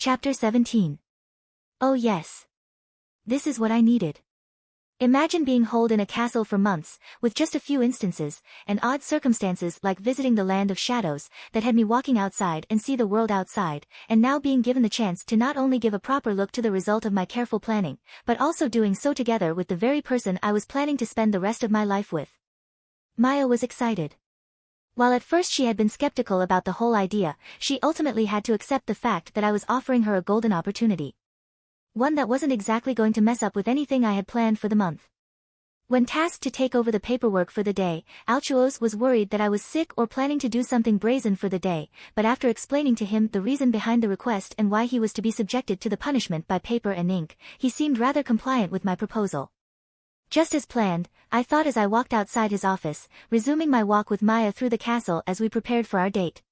Chapter 17. Oh yes. This is what I needed. Imagine being holed in a castle for months, with just a few instances, and odd circumstances like visiting the land of shadows, that had me walking outside and see the world outside, and now being given the chance to not only give a proper look to the result of my careful planning, but also doing so together with the very person I was planning to spend the rest of my life with. Maya was excited. While at first she had been skeptical about the whole idea, she ultimately had to accept the fact that I was offering her a golden opportunity. One that wasn't exactly going to mess up with anything I had planned for the month. When tasked to take over the paperwork for the day, Altuos was worried that I was sick or planning to do something brazen for the day, but after explaining to him the reason behind the request and why he was to be subjected to the punishment by paper and ink, he seemed rather compliant with my proposal. Just as planned, I thought as I walked outside his office, resuming my walk with Maya through the castle as we prepared for our date.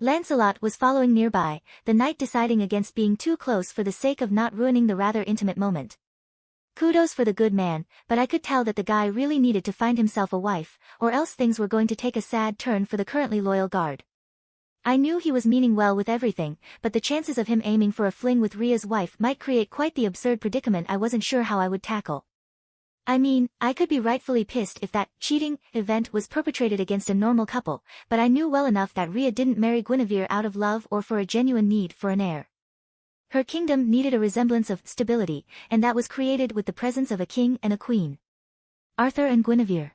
Lancelot was following nearby, the knight deciding against being too close for the sake of not ruining the rather intimate moment. Kudos for the good man, but I could tell that the guy really needed to find himself a wife, or else things were going to take a sad turn for the currently loyal guard. I knew he was meaning well with everything, but the chances of him aiming for a fling with Ria's wife might create quite the absurd predicament I wasn't sure how I would tackle. I mean, I could be rightfully pissed if that cheating event was perpetrated against a normal couple, but I knew well enough that Ria didn't marry Guinevere out of love or for a genuine need for an heir. Her kingdom needed a resemblance of stability, and that was created with the presence of a king and a queen. Arthur and Guinevere.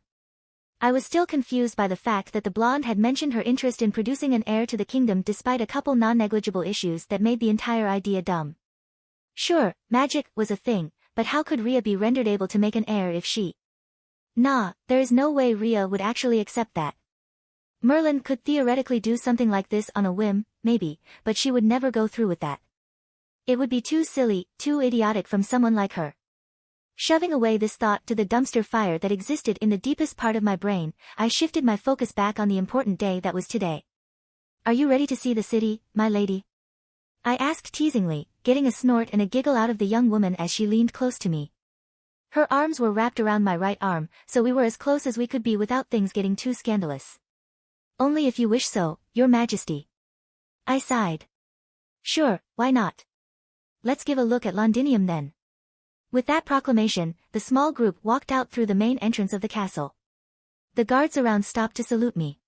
I was still confused by the fact that the blonde had mentioned her interest in producing an heir to the kingdom despite a couple non-negligible issues that made the entire idea dumb. Sure, magic was a thing, but how could Ria be rendered able to make an heir if she... Nah, there is no way Ria would actually accept that. Merlin could theoretically do something like this on a whim, maybe, but she would never go through with that. It would be too silly, too idiotic from someone like her. Shoving away this thought to the dumpster fire that existed in the deepest part of my brain, I shifted my focus back on the important day that was today. Are you ready to see the city, my lady? I asked teasingly, getting a snort and a giggle out of the young woman as she leaned close to me. Her arms were wrapped around my right arm, so we were as close as we could be without things getting too scandalous. Only if you wish so, your majesty. I sighed. Sure, why not? Let's give a look at Londinium then. With that proclamation, the small group walked out through the main entrance of the castle. The guards around stopped to salute me.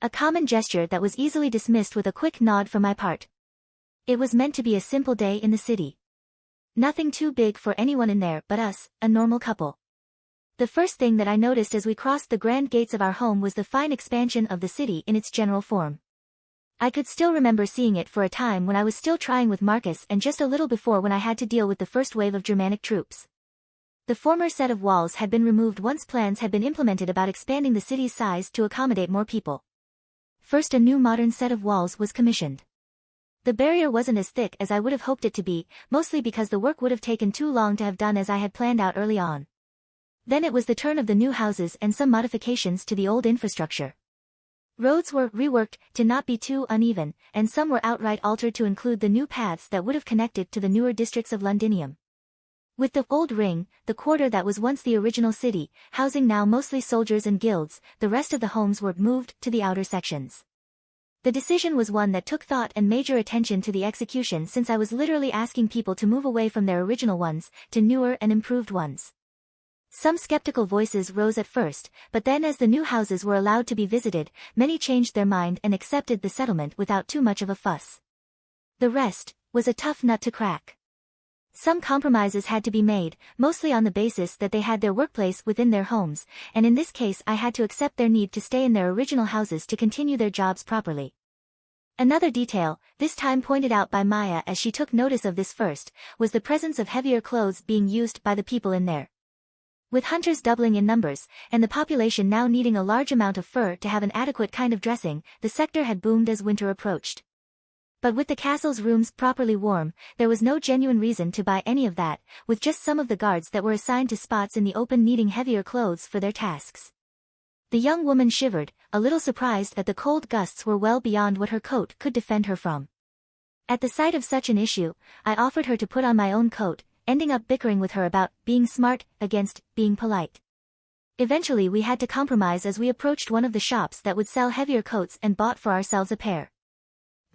A common gesture that was easily dismissed with a quick nod from my part. It was meant to be a simple day in the city. Nothing too big for anyone in there but us, a normal couple. The first thing that I noticed as we crossed the grand gates of our home was the fine expansion of the city in its general form. I could still remember seeing it for a time when I was still trying with Marcus and just a little before when I had to deal with the first wave of Germanic troops. The former set of walls had been removed once plans had been implemented about expanding the city's size to accommodate more people. First, a new modern set of walls was commissioned. The barrier wasn't as thick as I would have hoped it to be, mostly because the work would have taken too long to have done as I had planned out early on. Then it was the turn of the new houses and some modifications to the old infrastructure. Roads were reworked to not be too uneven, and some were outright altered to include the new paths that would have connected to the newer districts of Londinium. With the old ring, the quarter that was once the original city, housing now mostly soldiers and guilds, the rest of the homes were moved to the outer sections. The decision was one that took thought and major attention to the execution since I was literally asking people to move away from their original ones, to newer and improved ones. Some skeptical voices rose at first, but then as the new houses were allowed to be visited, many changed their mind and accepted the settlement without too much of a fuss. The rest was a tough nut to crack. Some compromises had to be made, mostly on the basis that they had their workplace within their homes, and in this case I had to accept their need to stay in their original houses to continue their jobs properly. Another detail, this time pointed out by Maya as she took notice of this first, was the presence of heavier clothes being used by the people in there. With hunters doubling in numbers, and the population now needing a large amount of fur to have an adequate kind of dressing, the sector had boomed as winter approached. But with the castle's rooms properly warm, there was no genuine reason to buy any of that, with just some of the guards that were assigned to spots in the open needing heavier clothes for their tasks. The young woman shivered, a little surprised that the cold gusts were well beyond what her coat could defend her from. At the sight of such an issue, I offered her to put on my own coat, ending up bickering with her about being smart against being polite. Eventually we had to compromise as we approached one of the shops that would sell heavier coats and bought for ourselves a pair.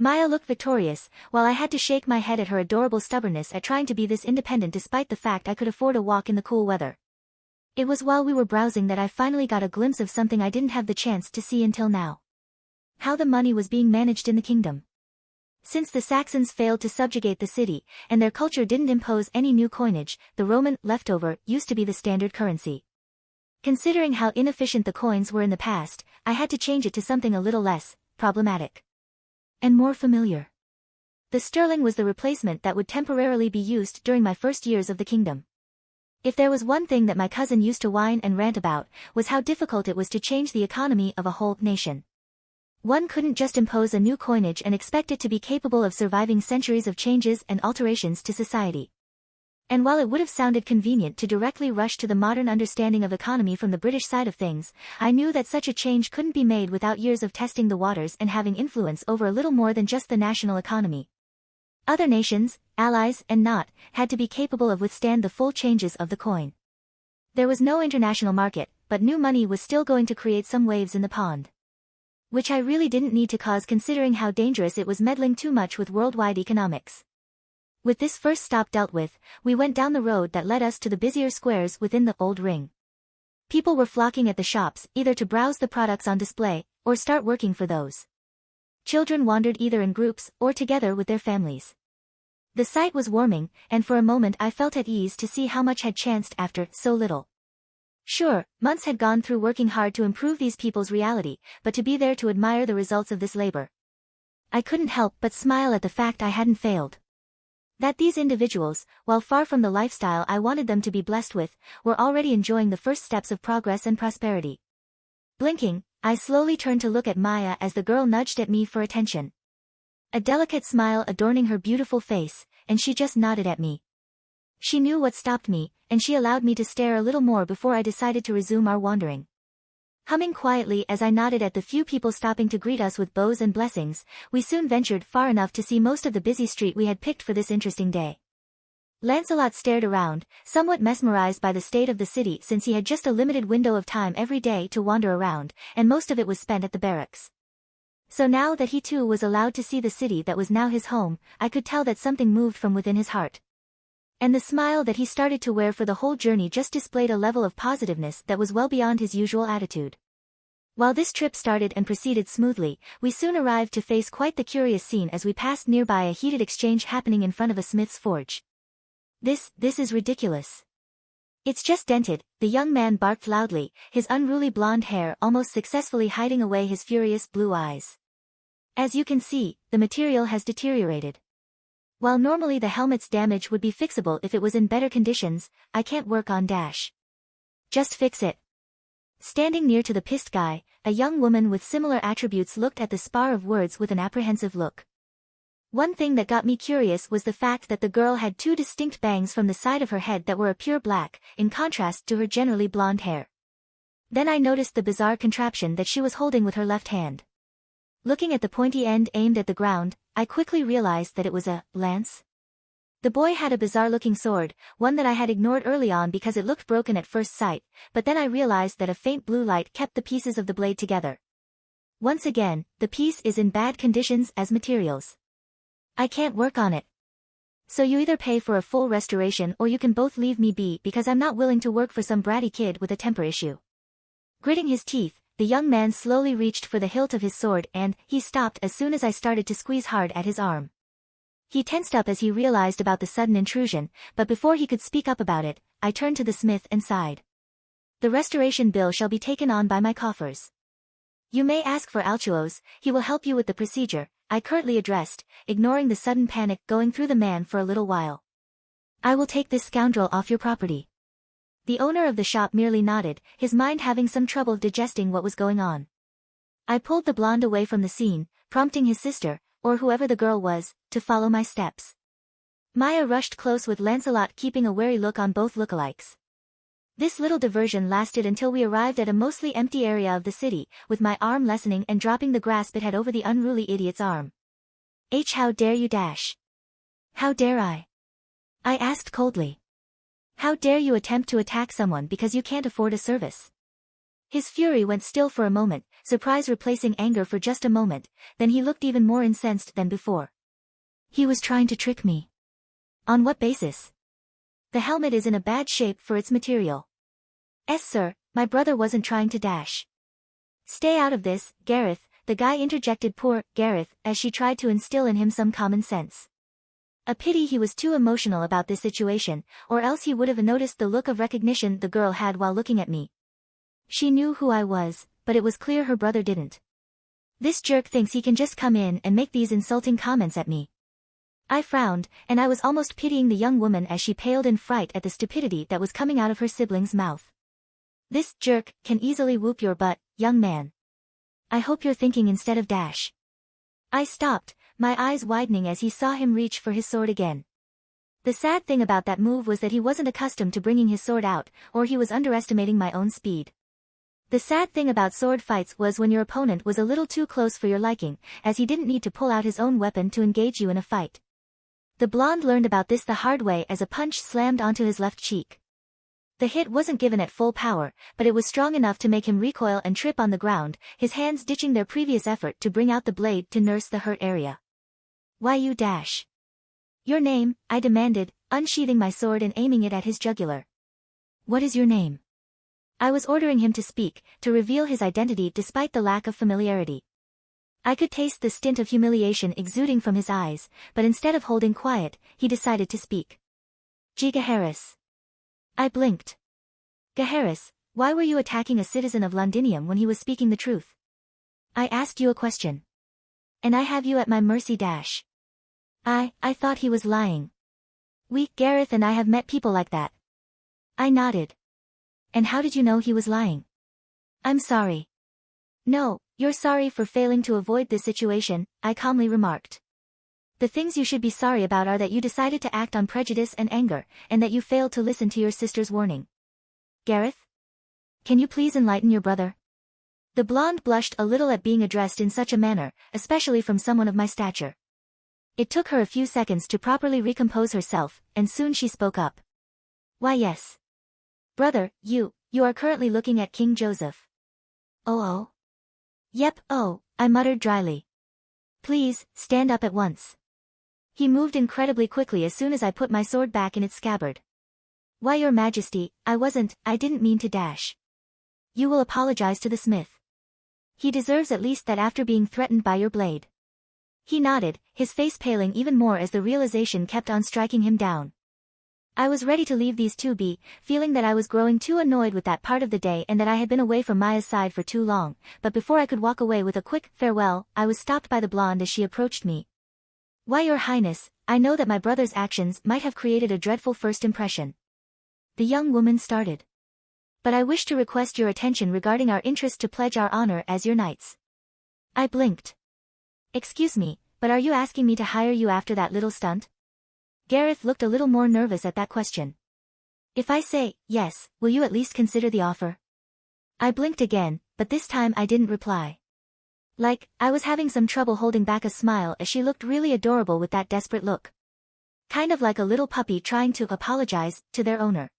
Maya looked victorious, while I had to shake my head at her adorable stubbornness at trying to be this independent despite the fact I could afford a walk in the cool weather. It was while we were browsing that I finally got a glimpse of something I didn't have the chance to see until now. How the money was being managed in the kingdom. Since the Saxons failed to subjugate the city, and their culture didn't impose any new coinage, the Roman leftover used to be the standard currency. Considering how inefficient the coins were in the past, I had to change it to something a little less problematic and more familiar. The sterling was the replacement that would temporarily be used during my first years of the kingdom. If there was one thing that my cousin used to whine and rant about, was how difficult it was to change the economy of a whole nation. One couldn't just impose a new coinage and expect it to be capable of surviving centuries of changes and alterations to society. And while it would have sounded convenient to directly rush to the modern understanding of economy from the British side of things, I knew that such a change couldn't be made without years of testing the waters and having influence over a little more than just the national economy. Other nations, allies and not, had to be capable of withstand the full changes of the coin. There was no international market, but new money was still going to create some waves in the pond. Which I really didn't need to cause considering how dangerous it was meddling too much with worldwide economics. With this first stop dealt with, we went down the road that led us to the busier squares within the old ring. People were flocking at the shops either to browse the products on display, or start working for those. Children wandered either in groups or together with their families. The sight was warming, and for a moment I felt at ease to see how much had chanced after so little. Sure, months had gone through working hard to improve these people's reality, but to be there to admire the results of this labor. I couldn't help but smile at the fact I hadn't failed. That these individuals, while far from the lifestyle I wanted them to be blessed with, were already enjoying the first steps of progress and prosperity. Blinking, I slowly turned to look at Maya as the girl nudged at me for attention. A delicate smile adorning her beautiful face, and she just nodded at me. She knew what stopped me, and she allowed me to stare a little more before I decided to resume our wandering. Humming quietly as I nodded at the few people stopping to greet us with bows and blessings, we soon ventured far enough to see most of the busy street we had picked for this interesting day. Lancelot stared around, somewhat mesmerized by the state of the city since he had just a limited window of time every day to wander around, and most of it was spent at the barracks. So now that he too was allowed to see the city that was now his home, I could tell that something moved from within his heart. And the smile that he started to wear for the whole journey just displayed a level of positiveness that was well beyond his usual attitude. While this trip started and proceeded smoothly, we soon arrived to face quite the curious scene as we passed nearby a heated exchange happening in front of a smith's forge. This is ridiculous. It's just dented, the young man barked loudly, his unruly blonde hair almost successfully hiding away his furious blue eyes. As you can see, the material has deteriorated. While normally the helmet's damage would be fixable if it was in better conditions, I can't work on dash. Just fix it. Standing near to the pissed guy, a young woman with similar attributes looked at the spar of words with an apprehensive look. One thing that got me curious was the fact that the girl had two distinct bangs from the side of her head that were a pure black, in contrast to her generally blonde hair. Then I noticed the bizarre contraption that she was holding with her left hand. Looking at the pointy end aimed at the ground, I quickly realized that it was a lance. The boy had a bizarre-looking sword, one that I had ignored early on because it looked broken at first sight, but then I realized that a faint blue light kept the pieces of the blade together. Once again, the piece is in bad conditions as materials. I can't work on it. So you either pay for a full restoration or you can both leave me be because I'm not willing to work for some bratty kid with a temper issue. Gritting his teeth, the young man slowly reached for the hilt of his sword and he stopped as soon as I started to squeeze hard at his arm. He tensed up as he realized about the sudden intrusion, but before he could speak up about it, I turned to the smith and sighed. The restoration bill shall be taken on by my coffers. You may ask for Altuos, he will help you with the procedure, I curtly addressed, ignoring the sudden panic going through the man for a little while. I will take this scoundrel off your property. The owner of the shop merely nodded, his mind having some trouble digesting what was going on. I pulled the blonde away from the scene, prompting his sister, or whoever the girl was, to follow my steps. Maya rushed close with Lancelot keeping a wary look on both lookalikes. This little diversion lasted until we arrived at a mostly empty area of the city, with my arm lessening and dropping the grasp it had over the unruly idiot's arm. How dare you dash? How dare I? I asked coldly. How dare you attempt to attack someone because you can't afford a service? His fury went still for a moment, surprise replacing anger for just a moment, then he looked even more incensed than before. He was trying to trick me. On what basis? The helmet is in a bad shape for its material. Sir, my brother wasn't trying to dash. Stay out of this, Gareth, the guy interjected. Poor Gareth, as she tried to instill in him some common sense. A pity he was too emotional about this situation, or else he would have noticed the look of recognition the girl had while looking at me. She knew who I was, but it was clear her brother didn't. This jerk thinks he can just come in and make these insulting comments at me. I frowned, and I was almost pitying the young woman as she paled in fright at the stupidity that was coming out of her sibling's mouth. This jerk can easily whoop your butt, young man. I hope you're thinking instead of dash. I stopped, my eyes widening as he saw him reach for his sword again. The sad thing about that move was that he wasn't accustomed to bringing his sword out, or he was underestimating my own speed. The sad thing about sword fights was when your opponent was a little too close for your liking, as he didn't need to pull out his own weapon to engage you in a fight. The blonde learned about this the hard way as a punch slammed onto his left cheek. The hit wasn't given at full power, but it was strong enough to make him recoil and trip on the ground, his hands ditching their previous effort to bring out the blade to nurse the hurt area. Why you dash? Your name, I demanded, unsheathing my sword and aiming it at his jugular. What is your name? I was ordering him to speak, to reveal his identity despite the lack of familiarity. I could taste the stint of humiliation exuding from his eyes, but instead of holding quiet, he decided to speak. Gaheris. I blinked. Gaheris, why were you attacking a citizen of Londinium when he was speaking the truth? I asked you a question. And I have you at my mercy. Dash. I thought he was lying. Gareth and I have met people like that. I nodded. And how did you know he was lying? I'm sorry. No, you're sorry for failing to avoid this situation, I calmly remarked. The things you should be sorry about are that you decided to act on prejudice and anger, and that you failed to listen to your sister's warning. Gareth? Can you please enlighten your brother? The blonde blushed a little at being addressed in such a manner, especially from someone of my stature. It took her a few seconds to properly recompose herself, and soon she spoke up. Why yes. Brother, you are currently looking at King Joseph. Oh? Yep, oh, I muttered dryly. Please, stand up at once. He moved incredibly quickly as soon as I put my sword back in its scabbard. Why your majesty, I didn't mean to dash. You will apologize to the smith. He deserves at least that after being threatened by your blade. He nodded, his face paling even more as the realization kept on striking him down. I was ready to leave these two be, feeling that I was growing too annoyed with that part of the day and that I had been away from Maya's side for too long, but before I could walk away with a quick farewell, I was stopped by the blonde as she approached me. Why your highness, I know that my brother's actions might have created a dreadful first impression. The young woman started. But I wish to request your attention regarding our interest to pledge our honor as your knights. I blinked. Excuse me, but are you asking me to hire you after that little stunt? Gareth looked a little more nervous at that question. If I say, yes, will you at least consider the offer? I blinked again, but this time I didn't reply. I was having some trouble holding back a smile as she looked really adorable with that desperate look. Kind of like a little puppy trying to apologize to their owner.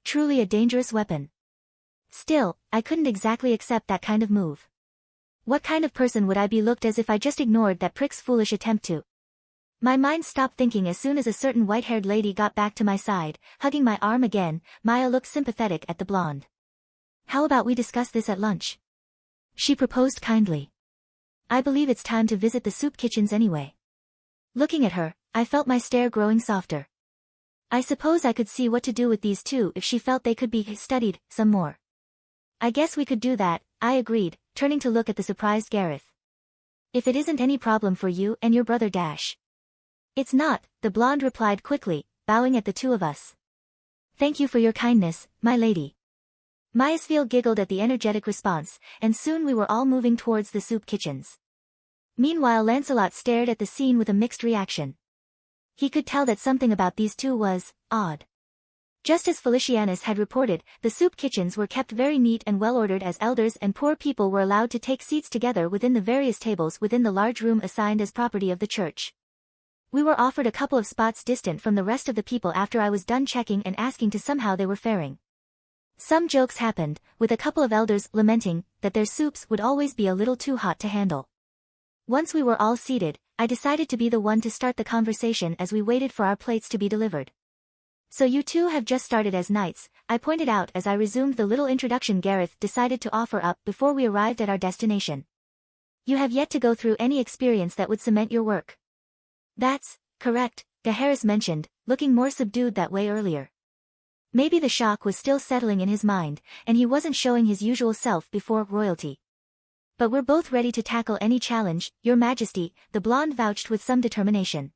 Truly a dangerous weapon. Still, I couldn't exactly accept that kind of move. What kind of person would I be looked as if I just ignored that prick's foolish attempt to? My mind stopped thinking as soon as a certain white-haired lady got back to my side, hugging my arm again. Maya looked sympathetic at the blonde. How about we discuss this at lunch? She proposed kindly. I believe it's time to visit the soup kitchens anyway. Looking at her, I felt my stare growing softer. I suppose I could see what to do with these two if she felt they could be studied some more. I guess we could do that, I agreed, turning to look at the surprised Gareth. If it isn't any problem for you and your brother Dash. It's not, the blonde replied quickly, bowing at the two of us. Thank you for your kindness, my lady. Maya's giggled at the energetic response, and soon we were all moving towards the soup kitchens. Meanwhile Lancelot stared at the scene with a mixed reaction. He could tell that something about these two was odd. Just as Felicianus had reported, the soup kitchens were kept very neat and well-ordered as elders and poor people were allowed to take seats together within the various tables within the large room assigned as property of the church. We were offered a couple of spots distant from the rest of the people after I was done checking and asking to somehow they were faring. Some jokes happened, with a couple of elders lamenting that their soups would always be a little too hot to handle. Once we were all seated, I decided to be the one to start the conversation as we waited for our plates to be delivered. So you two have just started as knights, I pointed out as I resumed the little introduction Gareth decided to offer up before we arrived at our destination. You have yet to go through any experience that would cement your work. That's correct, Gaheris mentioned, looking more subdued that way earlier. Maybe the shock was still settling in his mind, and he wasn't showing his usual self before royalty. But we're both ready to tackle any challenge, Your Majesty, the blonde vouched with some determination.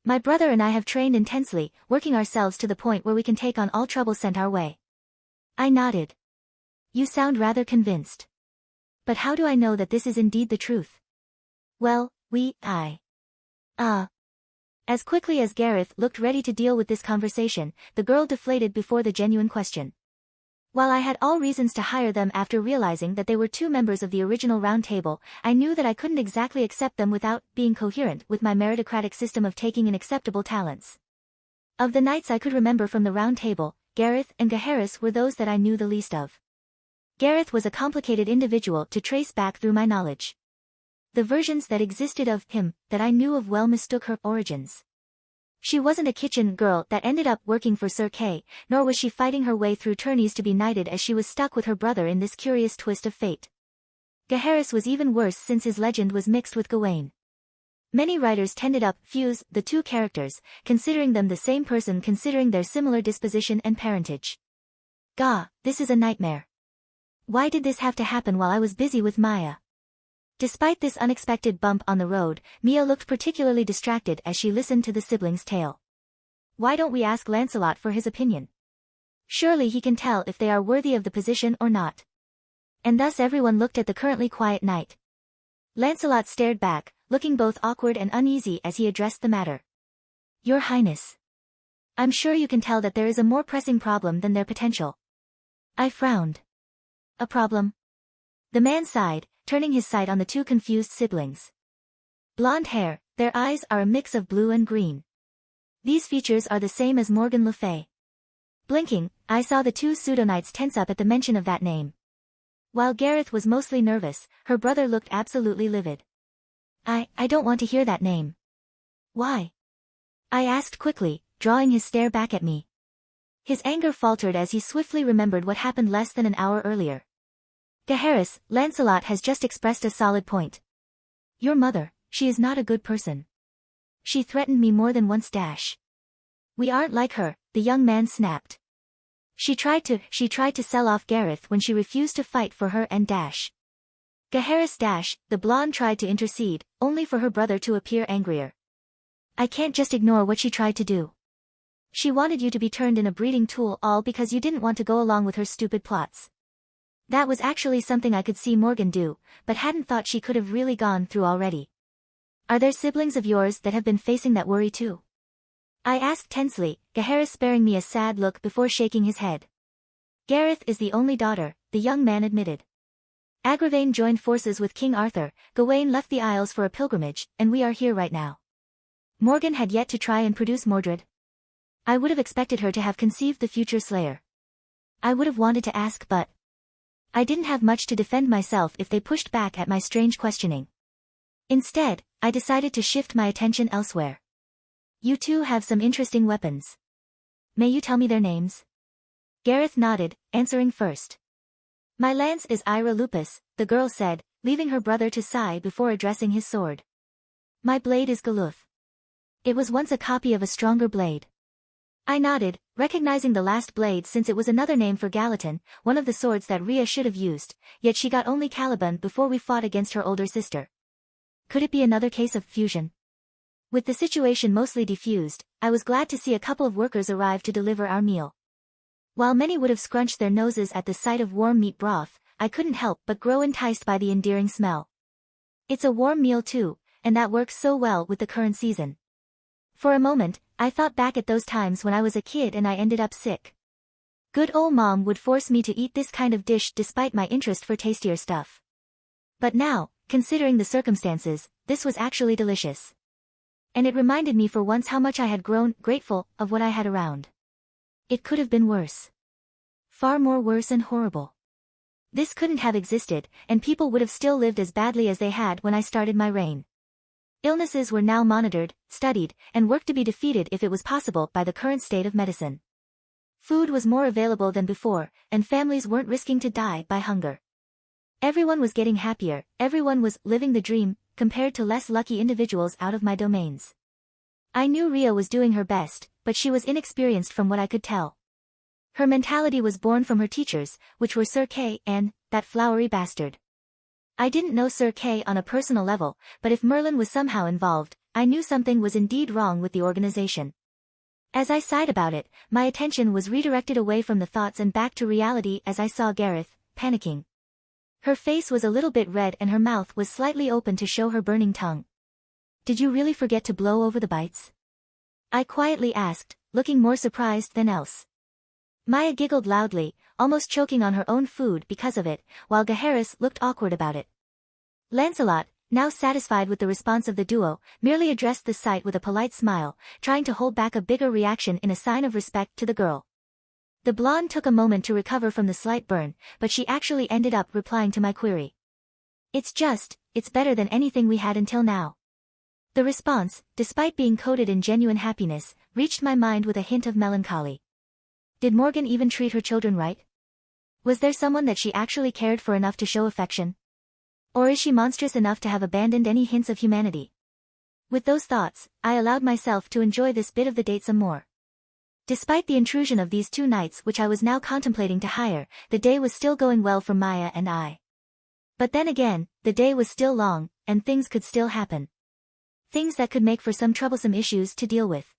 My brother and I have trained intensely, working ourselves to the point where we can take on all trouble sent our way. I nodded. You sound rather convinced. But how do I know that this is indeed the truth? Well, As quickly as Gareth looked ready to deal with this conversation, the girl deflated before the genuine question. While I had all reasons to hire them after realizing that they were two members of the original round table, I knew that I couldn't exactly accept them without being coherent with my meritocratic system of taking in acceptable talents. Of the knights I could remember from the round table, Gareth and Gaheris were those that I knew the least of. Gareth was a complicated individual to trace back through my knowledge. The versions that existed of him that I knew of well mistook her origins. She wasn't a kitchen girl that ended up working for Sir Kay, nor was she fighting her way through tourneys to be knighted as she was stuck with her brother in this curious twist of fate. Gaheris was even worse since his legend was mixed with Gawain. Many writers tended up fuse the two characters, considering them the same person considering their similar disposition and parentage. Gah, this is a nightmare. Why did this have to happen while I was busy with Maya? Despite this unexpected bump on the road, Mia looked particularly distracted as she listened to the siblings' tale. Why don't we ask Lancelot for his opinion? Surely he can tell if they are worthy of the position or not. And thus everyone looked at the currently quiet knight. Lancelot stared back, looking both awkward and uneasy as he addressed the matter. Your Highness. I'm sure you can tell that there is a more pressing problem than their potential. I frowned. A problem? The man sighed, turning his sight on the two confused siblings. Blonde hair, their eyes are a mix of blue and green. These features are the same as Morgan Le Fay. Blinking, I saw the two pseudo-knights tense up at the mention of that name. While Gareth was mostly nervous, her brother looked absolutely livid. I don't want to hear that name. Why? I asked quickly, drawing his stare back at me. His anger faltered as he swiftly remembered what happened less than an hour earlier. Gaheris, Lancelot has just expressed a solid point. Your mother, she is not a good person. She threatened me more than once. We aren't like her, the young man snapped. She tried to sell off Gareth when she refused to fight for her and Gaheris the blonde tried to intercede, only for her brother to appear angrier. I can't just ignore what she tried to do. She wanted you to be turned in a breeding tool all because you didn't want to go along with her stupid plots. That was actually something I could see Morgan do, but hadn't thought she could have really gone through already. Are there siblings of yours that have been facing that worry too? I asked tensely, Gaheris sparing me a sad look before shaking his head. Gareth is the only daughter, the young man admitted. Agravain joined forces with King Arthur, Gawain left the Isles for a pilgrimage, and we are here right now. Morgan had yet to try and produce Mordred. I would have expected her to have conceived the future slayer. I would have wanted to ask but I didn't have much to defend myself if they pushed back at my strange questioning. Instead, I decided to shift my attention elsewhere. You two have some interesting weapons. May you tell me their names? Gareth nodded, answering first. My lance is Ira Lupus, the girl said, leaving her brother to sigh before addressing his sword. My blade is Galuth. It was once a copy of a stronger blade. I nodded, recognizing the last blade since it was another name for Gallatin, one of the swords that Rhea should have used, yet she got only Caliban before we fought against her older sister. Could it be another case of fusion? With the situation mostly defused, I was glad to see a couple of workers arrive to deliver our meal. While many would have scrunched their noses at the sight of warm meat broth, I couldn't help but grow enticed by the endearing smell. It's a warm meal too, and that works so well with the current season. For a moment, I thought back at those times when I was a kid and I ended up sick. Good old mom would force me to eat this kind of dish despite my interest for tastier stuff. But now, considering the circumstances, this was actually delicious. And it reminded me for once how much I had grown grateful of what I had around. It could have been worse. Far more worse and horrible. This couldn't have existed, and people would have still lived as badly as they had when I started my reign. Illnesses were now monitored, studied, and worked to be defeated if it was possible by the current state of medicine. Food was more available than before, and families weren't risking to die by hunger. Everyone was getting happier, everyone was living the dream, compared to less lucky individuals out of my domains. I knew Ria was doing her best, but she was inexperienced from what I could tell. Her mentality was born from her teachers, which were Sir K and that flowery bastard. I didn't know Sir K on a personal level, but if Merlin was somehow involved, I knew something was indeed wrong with the organization. As I sighed about it, my attention was redirected away from the thoughts and back to reality as I saw Gareth, panicking. Her face was a little bit red and her mouth was slightly open to show her burning tongue. Did you really forget to blow over the bites? I quietly asked, looking more surprised than else. Maya giggled loudly, almost choking on her own food because of it, while Gaheris looked awkward about it. Lancelot, now satisfied with the response of the duo, merely addressed the sight with a polite smile, trying to hold back a bigger reaction in a sign of respect to the girl. The blonde took a moment to recover from the slight burn, but she actually ended up replying to my query. It's better than anything we had until now. The response, despite being coded in genuine happiness, reached my mind with a hint of melancholy. Did Morgan even treat her children right? Was there someone that she actually cared for enough to show affection? Or is she monstrous enough to have abandoned any hints of humanity? With those thoughts, I allowed myself to enjoy this bit of the date some more. Despite the intrusion of these 2 knights which I was now contemplating to hire, the day was still going well for Maya and I. But then again, the day was still long, and things could still happen. Things that could make for some troublesome issues to deal with.